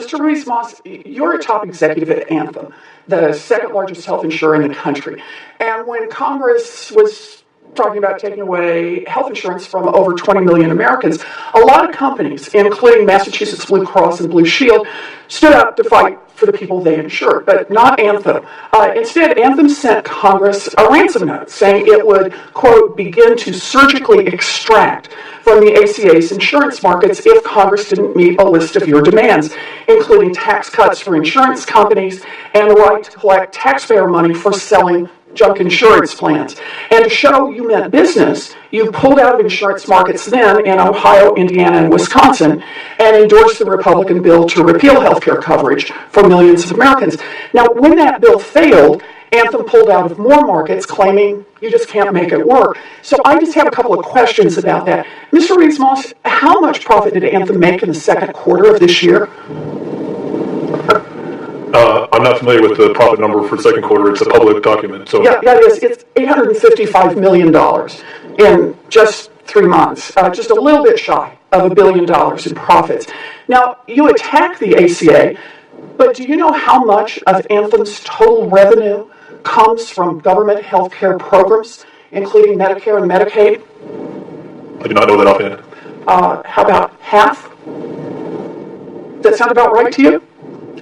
Mr. Ruiz-Moss, you're a top executive at Anthem, the second largest health insurer in the country. And when Congress was talking about taking away health insurance from over 20 million Americans, a lot of companies, including Massachusetts Blue Cross and Blue Shield, stood up to fight for the people they insure, but not Anthem. Instead, Anthem sent Congress a ransom note saying it would, quote, begin to surgically extract from the ACA's insurance markets if Congress didn't meet a list of your demands, including tax cuts for insurance companies and the right to collect taxpayer money for selling junk insurance plans. And to show you meant business, you pulled out of insurance markets then in Ohio, Indiana, and Wisconsin and endorsed the Republican bill to repeal health care coverage for millions of Americans. Now, when that bill failed, Anthem pulled out of more markets, claiming you just can't make it work. So I just have a couple of questions about that. Mr. Ruiz-Moss, how much profit did Anthem make in the second quarter of this year? I'm not familiar with the profit number for the second quarter. It's a public document. So yeah, it is. It's $855 million in just 3 months, just a little bit shy of $1 billion in profits. Now, you attack the ACA, but do you know how much of Anthem's total revenue comes from government health care programs, including Medicare and Medicaid? I do not know that offhand. How about half? Does that sound about right to you?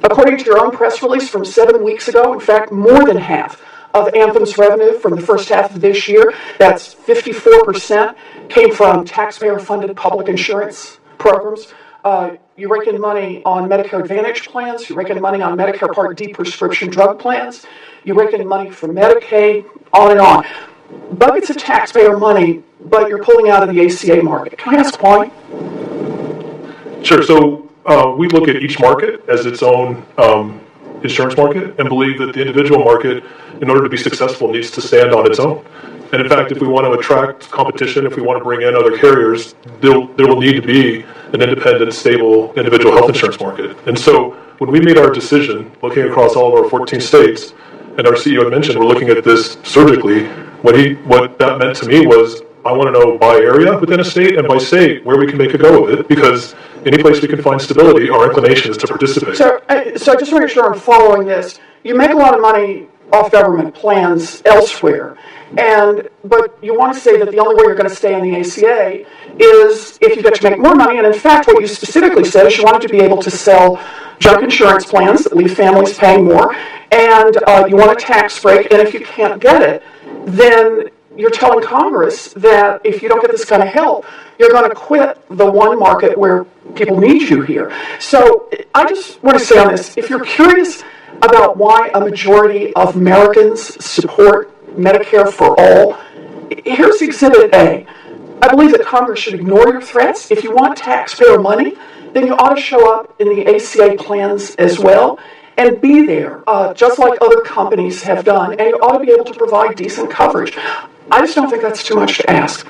According to your own press release from 7 weeks ago, in fact, more than half of Anthem's revenue from the first half of this year, that's 54%, came from taxpayer-funded public insurance programs. You rake in money on Medicare Advantage plans. You rake in money on Medicare Part D prescription drug plans. You rake in money for Medicaid, on and on. Buckets of taxpayer money, but you're pulling out of the ACA market. Can I ask why? Sure. So we look at each market as its own insurance market and believe that the individual market, in order to be successful, needs to stand on its own. And in fact, if we want to attract competition, if we want to bring in other carriers, there will need to be an independent, stable individual health insurance market. And so when we made our decision, looking across all of our 14 states, and our CEO had mentioned we're looking at this surgically, what that meant to me was I want to know by area within a state and by state where we can make a go of it, because any place we can find stability, our inclination is to participate. So I just want to make sure I'm following this. You make a lot of money off government plans elsewhere, but you want to say that the only way you're going to stay in the ACA is if you get to make more money. And in fact, what you specifically said is you wanted to be able to sell junk insurance plans that leave families paying more, and you want a tax break. And if you can't get it, then you're telling Congress that if you don't get this kind of help, you're going to quit the one market where people need you here. So I just want to say on this, if you're curious about why a majority of Americans support Medicare for all, here's Exhibit A. I believe that Congress should ignore your threats. If you want taxpayer money, then you ought to show up in the ACA plans as well and be there, just like other companies have done, and you ought to be able to provide decent coverage. I just don't think that's too much to ask.